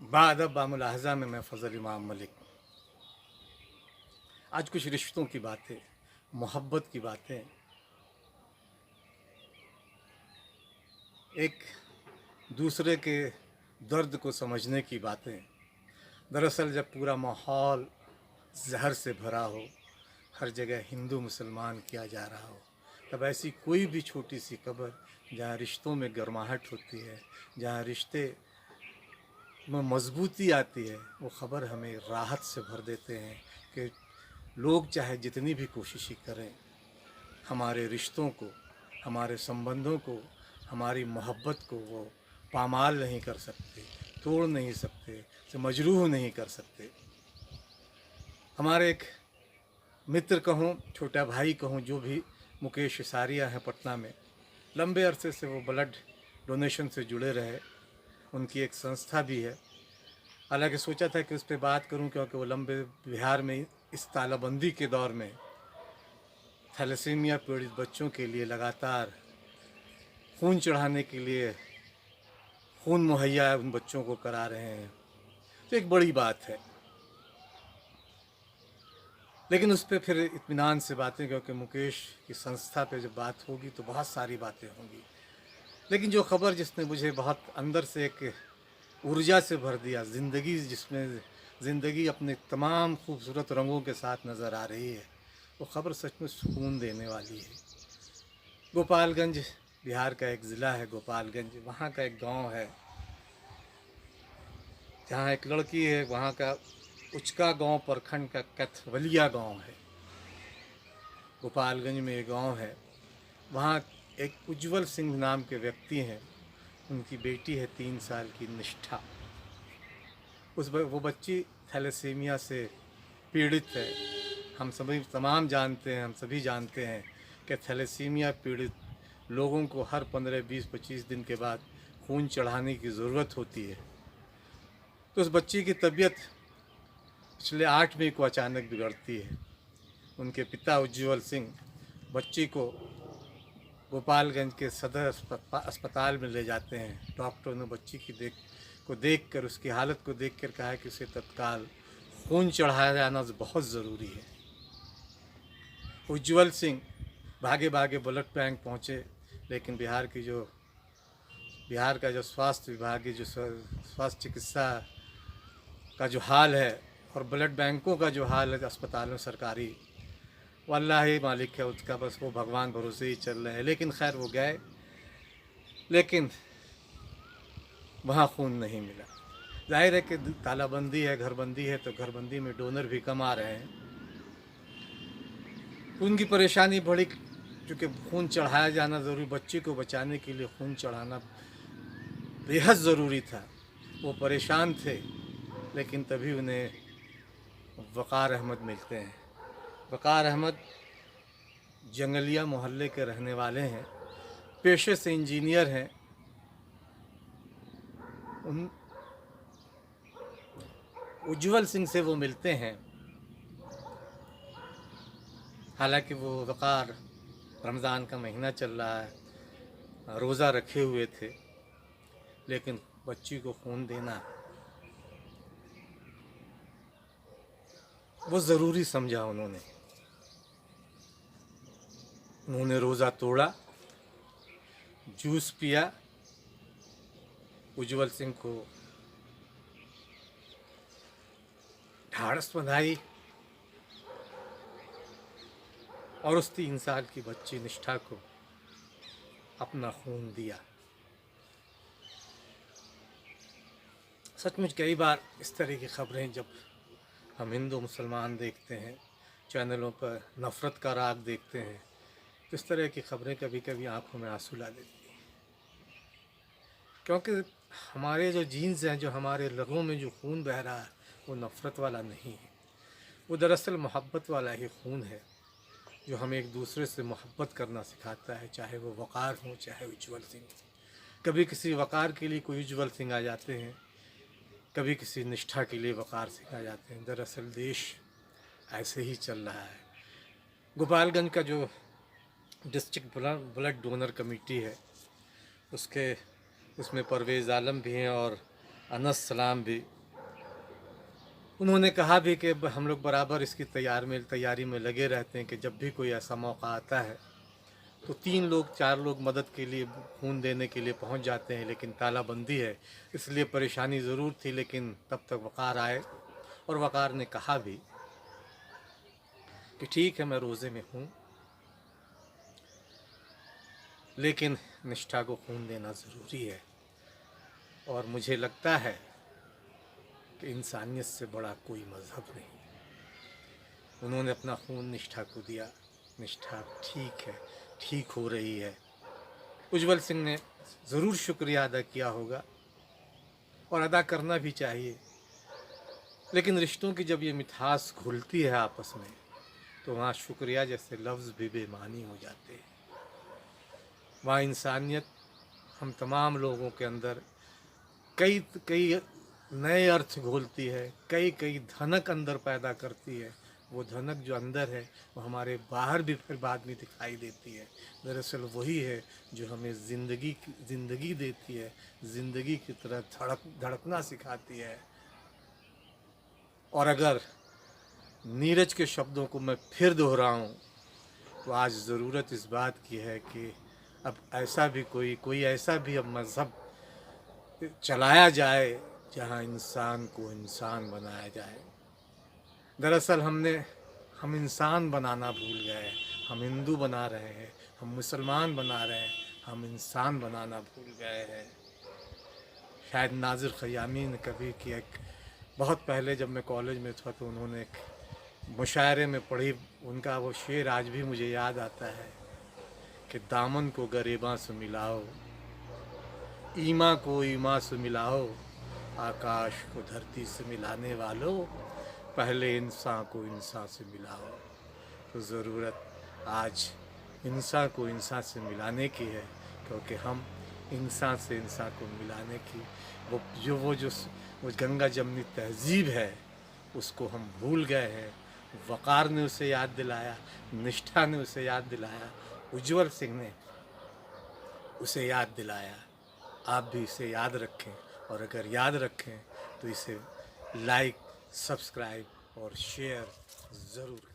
बाअदब बामुलाहज़ा में मैं फ़ज़ल इमाम मलिक। आज कुछ रिश्तों की बातें, मोहब्बत की बातें, एक दूसरे के दर्द को समझने की बातें। दरअसल जब पूरा माहौल जहर से भरा हो, हर जगह हिंदू मुसलमान किया जा रहा हो, तब ऐसी कोई भी छोटी सी खबर जहाँ रिश्तों में गर्माहट होती है, जहाँ रिश्ते में मजबूती आती है, वो ख़बर हमें राहत से भर देते हैं कि लोग चाहे जितनी भी कोशिशें करें, हमारे रिश्तों को, हमारे संबंधों को, हमारी मोहब्बत को वो पामाल नहीं कर सकते, तोड़ नहीं सकते, से मजरूह नहीं कर सकते। हमारे एक मित्र कहूँ, छोटा भाई कहूँ, जो भी मुकेश इसारिया हैं पटना में, लंबे अरसे से वो ब्लड डोनेशन से जुड़े रहे। उनकी एक संस्था भी है। हालांकि सोचा था कि उस पर बात करूं, क्योंकि वो लंबे बिहार में इस तालाबंदी के दौर में थैलेसीमिया पीड़ित बच्चों के लिए लगातार खून चढ़ाने के लिए खून मुहैया उन बच्चों को करा रहे हैं, तो एक बड़ी बात है। लेकिन उस पर फिर इत्मीनान से बातें, क्योंकि मुकेश की संस्था पे जब बात होगी तो बहुत सारी बातें होंगी। लेकिन जो खबर जिसने मुझे बहुत अंदर से एक ऊर्जा से भर दिया, ज़िंदगी जिसमें ज़िंदगी अपने तमाम खूबसूरत रंगों के साथ नज़र आ रही है, वो ख़बर सच में सुकून देने वाली है। गोपालगंज बिहार का एक ज़िला है गोपालगंज, वहाँ का एक गांव है जहाँ एक लड़की है। वहाँ का उचका गांव प्रखंड का कथवलिया गांव है। गोपालगंज में एक गांव है, वहाँ एक उज्जवल सिंह नाम के व्यक्ति हैं। उनकी बेटी है 3 साल की निष्ठा। वो बच्ची थैलेसीमिया से पीड़ित है। हम सभी तमाम जानते हैं, हम सभी जानते हैं कि थैलेसीमिया पीड़ित लोगों को हर 15, 20, 25 दिन के बाद खून चढ़ाने की ज़रूरत होती है। तो उस बच्ची की तबीयत पिछले 8 मई को अचानक बिगड़ती है। उनके पिता उज्जवल सिंह बच्ची को गोपालगंज के सदर अस्पताल में ले जाते हैं। डॉक्टर ने बच्ची की देख कर, उसकी हालत को देख कर कहा कि उसे तत्काल खून चढ़ाया जाना बहुत ज़रूरी है। उज्जवल सिंह भागे भागे ब्लड बैंक पहुँचे, लेकिन बिहार का जो स्वास्थ्य विभाग की जो स्वास्थ्य चिकित्सा का जो हाल है और ब्लड बैंकों का जो हाल है अस्पतालों सरकारी, वो अल्लाह ही मालिक है उसका, बस वो भगवान भरोसे ही चल रहे हैं। लेकिन खैर वो गए, लेकिन वहाँ खून नहीं मिला। जाहिर है कि तालाबंदी है, घरबंदी है, तो घरबंदी में डोनर भी कम आ रहे हैं। उनकी परेशानी बढ़ी, चूँकि खून चढ़ाया जाना ज़रूरी, बच्चे को बचाने के लिए खून चढ़ाना बेहद ज़रूरी था। वो परेशान थे, लेकिन तभी उन्हें वक़ार अहमद मिलते हैं। वक़ार अहमद जंगलिया मोहल्ले के रहने वाले हैं, पेशे से इंजीनियर हैं। उन उज्जवल सिंह से वो मिलते हैं। हालांकि वो वक़ार रमज़ान का महीना चल रहा है, रोज़ा रखे हुए थे, लेकिन बच्ची को खून देना वो ज़रूरी समझा। उन्होंने रोज़ा तोड़ा, जूस पिया, उज्जवल सिंह को ढाढ़स बंधाई और उस 3 साल की बच्ची निष्ठा को अपना खून दिया। सचमुच कई बार इस तरह की खबरें जब हम हिंदू मुसलमान देखते हैं, चैनलों पर नफ़रत का राग देखते हैं, तो इस तरह की खबरें कभी कभी आंखों में आंसू ला देती हैं। क्योंकि हमारे जो जीन्स हैं, जो हमारे रगों में जो खून बह रहा है, वो नफ़रत वाला नहीं है। वो दरअसल मोहब्बत वाला ही खून है, जो हमें एक दूसरे से मोहब्बत करना सिखाता है, चाहे वो वक़ार हो, चाहे उज्जवल सिंह। कभी किसी वक़ार के लिए कोई उज्जवल सिंह आ जाते हैं, कभी किसी निष्ठा के लिए वक़ार सिंह आ जाते हैं। दरअसल देश ऐसे ही चल रहा है। गोपालगंज का जो डिस्ट्रिक्ट ब्लड डोनर कमेटी है, उसमें परवेज़ आलम भी हैं और अनस सलाम भी, उन्होंने कहा भी कि हम लोग बराबर इसकी तैयारी में लगे रहते हैं कि जब भी कोई ऐसा मौका आता है तो 3 लोग 4 लोग मदद के लिए खून देने के लिए पहुंच जाते हैं, लेकिन तालाबंदी है इसलिए परेशानी ज़रूर थी, लेकिन तब तक वक़ार आए और वक़ार ने कहा भी कि ठीक है मैं रोज़े में हूँ, लेकिन निष्ठा को खून देना ज़रूरी है और मुझे लगता है कि इंसानियत से बड़ा कोई मज़हब नहीं। उन्होंने अपना खून निष्ठा को दिया, निष्ठा ठीक है, ठीक हो रही है। उज्ज्वल सिंह ने ज़रूर शुक्रिया अदा किया होगा और अदा करना भी चाहिए, लेकिन रिश्तों की जब ये मिठास घुलती है आपस में तो वहाँ शुक्रिया जैसे लफ्ज़ भी बेमानी हो जाते हैं। वहाँ इंसानियत हम तमाम लोगों के अंदर कई कई नए अर्थ घोलती है, कई कई धनक अंदर पैदा करती है। वो धनक जो अंदर है वो हमारे बाहर भी फिर बाद में दिखाई देती है। दरअसल वही है जो हमें ज़िंदगी देती है, ज़िंदगी की तरह धड़कना सिखाती है। और अगर नीरज के शब्दों को मैं फिर दोहराऊं तो आज ज़रूरत इस बात की है कि अब ऐसा भी कोई ऐसा भी अब मज़हब चलाया जाए जहाँ इंसान को इंसान बनाया जाए। दरअसल हम इंसान बनाना भूल गए, हम हिंदू बना रहे हैं, हम मुसलमान बना रहे हैं, हम इंसान बनाना भूल गए हैं। शायद नाज़िर ख़यामी ने कभी कि एक बहुत पहले जब मैं कॉलेज में था तो उन्होंने एक मुशायरे में पढ़ी, उनका वो शेर आज भी मुझे याद आता है कि दामन को गरेबां से मिलाओ, ईमा को ईमा से मिलाओ, आकाश को धरती से मिलाने वालों, पहले इंसान को इंसान से मिलाओ। तो ज़रूरत आज इंसान को इंसान से मिलाने की है, क्योंकि हम इंसान से इंसान को मिलाने की वो गंगा जमनी तहज़ीब है उसको हम भूल गए हैं। वक़ार ने उसे याद दिलाया, निष्ठा ने उसे याद दिलाया, उज्ज्वल सिंह ने उसे याद दिलाया। आप भी इसे याद रखें और अगर याद रखें तो इसे लाइक, सब्सक्राइब और शेयर ज़रूर करें।